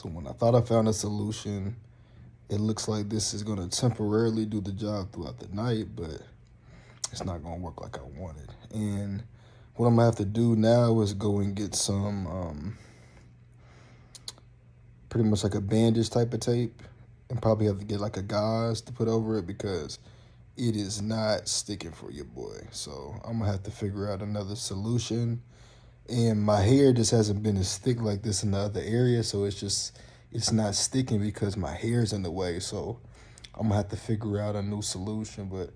So when I thought I found a solution, it looks like this is gonna temporarily do the job throughout the night, but it's not gonna work like I wanted. And what I'm gonna have to do now is go and get some pretty much like a bandage type of tape, and probably have to get like a gauze to put over it because it is not sticking for your boy. So I'm gonna have to figure out another solution. And my hair just hasn't been as thick like this in the other area, so it's not sticking because my hair's in the way. So I'm gonna have to figure out a new solution. But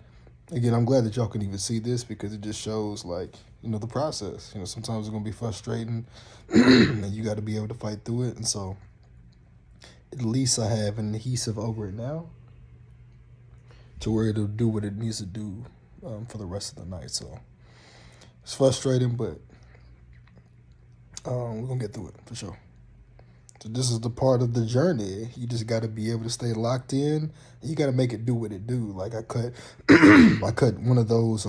again, I'm glad that y'all can even see this because it just shows like, the process. Sometimes it's gonna be frustrating and you gotta be able to fight through it. And so at least I have an adhesive over it now to where it'll do what it needs to do for the rest of the night. So it's frustrating, but we're gonna get through it for sure. So this is the part of the journey. You just got to be able to stay locked in. And you got to make it do what it do. Like I cut, I cut one of those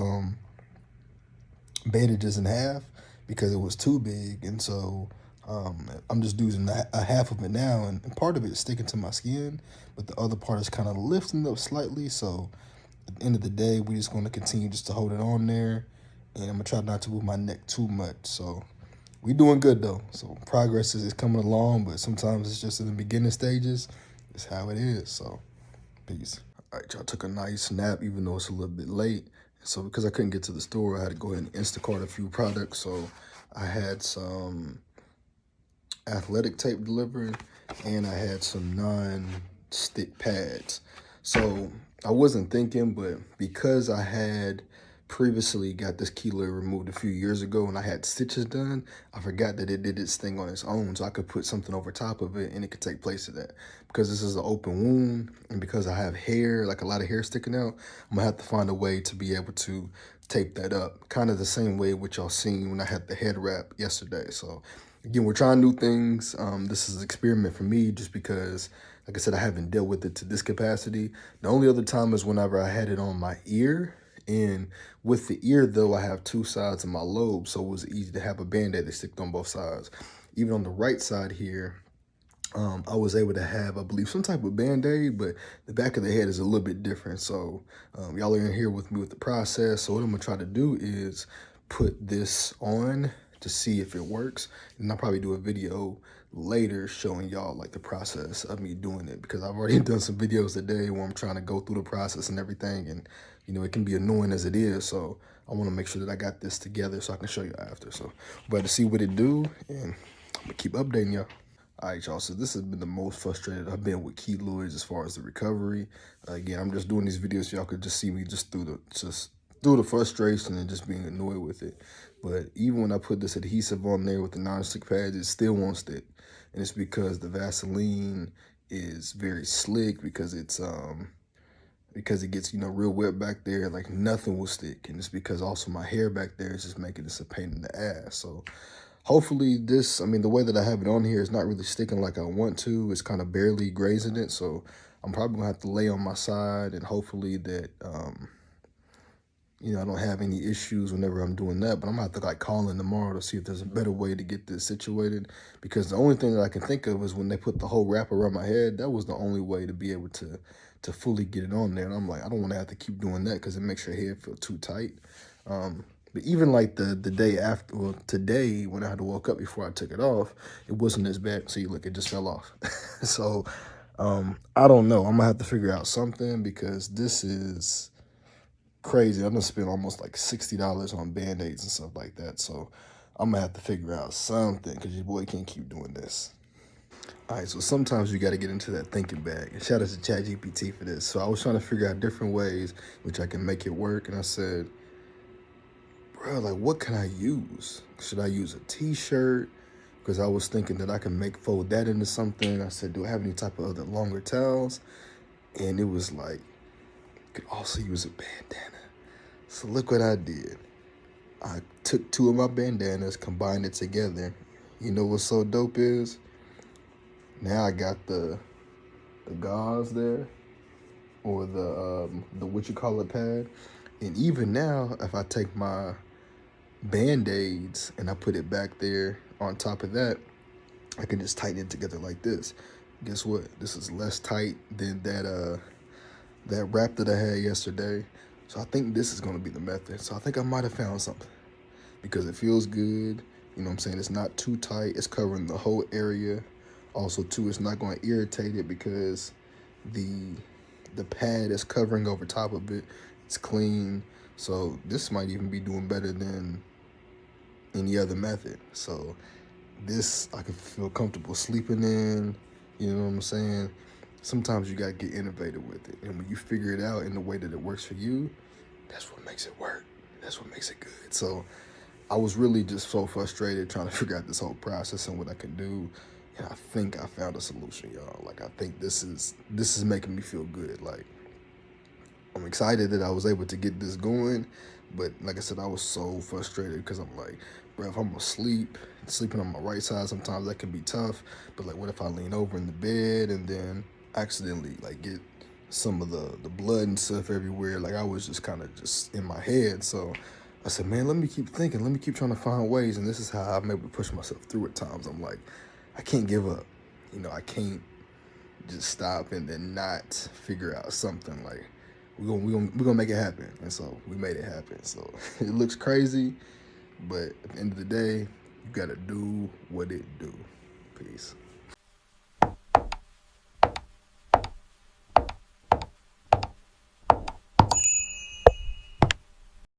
bandages in half because it was too big, and so I'm just using a half of it now, and part of it is sticking to my skin, but the other part is kind of lifting up slightly. So at the end of the day, we're just going to continue just to hold it on there, and I'm gonna try not to move my neck too much. So we doing good though. So progress is coming along, but sometimes it's just in the beginning stages. It's how it is. So peace. All right, y'all, took a nice nap even though it's a little bit late. So because I couldn't get to the store, I had to go ahead and Instacart a few products. So I had some athletic tape delivered and I had some non-stick pads. So I wasn't thinking, but because I had previously got this keloid removed a few years ago and I had stitches done, I forgot that it did its thing on its own, so I could put something over top of it and it could take place of that. Because this is an open wound and because I have hair, like a lot of hair sticking out, I'm gonna have to find a way to be able to tape that up. Kind of the same way which y'all seen when I had the head wrap yesterday. So again, we're trying new things. This is an experiment for me just because, like I said, I haven't dealt with it to this capacity. The only other time is whenever I had it on my ear. And with the ear, though, I have two sides of my lobe, so it was easy to have a Band-Aid that sticked on both sides. Even on the right side here, I was able to have, I believe, some type of Band-Aid, but the back of the head is a little bit different. So y'all are in here with me with the process. So what I'm going to try to do is put this on to see if it works. And I'll probably do a video later showing y'all like the process of me doing it, because I've already done some videos today where I'm trying to go through the process and everything, and it can be annoying as it is. So I want to make sure that I got this together so I can show you after. So we're about to see what it do, and I'm gonna keep updating y'all. All right, y'all, so this has been the most frustrated I've been with keloids as far as the recovery. Again, I'm just doing these videos so y'all could just see me just through the frustration and just being annoyed with it. But even when I put this adhesive on there with the non-stick pads, it still won't stick. And it's because the Vaseline is very slick, because it's because it gets, real wet back there, like nothing will stick. And it's because also my hair back there is just making this a pain in the ass. So hopefully this, the way that I have it on here is not really sticking like I want to. It's kind of barely grazing it. So I'm probably gonna have to lay on my side, and hopefully that, I don't have any issues whenever I'm doing that. But I'm gonna have to like call in tomorrow to see if there's a better way to get this situated, because the only thing that I can think of is when they put the whole wrap around my head, that was the only way to be able to fully get it on there. And I'm like, I don't want to have to keep doing that because it makes your head feel too tight. But even like the day after, well, today when I had to woke up before I took it off, it wasn't as bad. See, look, it just fell off. So I don't know. I'm gonna have to figure out something, because this is crazy. I'm gonna spend almost like $60 on Band-Aids and stuff like that. So I'm gonna have to figure out something, because your boy can't keep doing this. All right, so sometimes you got to get into that thinking bag. And shout out to ChatGPT for this. So I was trying to figure out different ways which I can make it work. And I said, bro, like, what can I use? Should I use a t-shirt? Because I was thinking that I can fold that into something. I said, do I have any type of other longer towels? And it was like, you could also use a bandana. So look what I did. I took two of my bandanas, combined it together. You know what's so dope is? Now I got the gauze there, or the what you call it pad. And even now, if I take my Band-Aids and I put it back there on top of that, I can just tighten it together like this. Guess what? This is less tight than that wrap that I had yesterday. So I think this is gonna be the method. So I think I might have found something because it feels good. You know what I'm saying? It's not too tight. It's covering the whole area. Also, too, it's not going to irritate it because the the pad is covering over top of it. It's clean. So this might even be doing better than any other method. So this I can feel comfortable sleeping in. You know what I'm saying? Sometimes you gotta get innovative with it, and when you figure it out in the way that it works for you, that's what makes it work. That's what makes it good. So I was really just so frustrated trying to figure out this whole process and what I can do. And I think I found a solution, y'all. Like I think this is making me feel good. Like I'm excited that I was able to get this going, but like I said, I was so frustrated because I'm like, bro, if I'm gonna sleeping on my right side, sometimes that can be tough. But like, what if I lean over in the bed and then accidentally like get some of the blood and stuff everywhere? Like I was just kind of just in my head. So I said, man, let me keep thinking. Let me keep trying to find ways. And this is how I'm able to push myself through at times. I'm like, I can't give up. I can't just stop and then not figure out something. Like we're gonna make it happen. And so we made it happen. So it looks crazy, but at the end of the day, you gotta do what it do. Peace.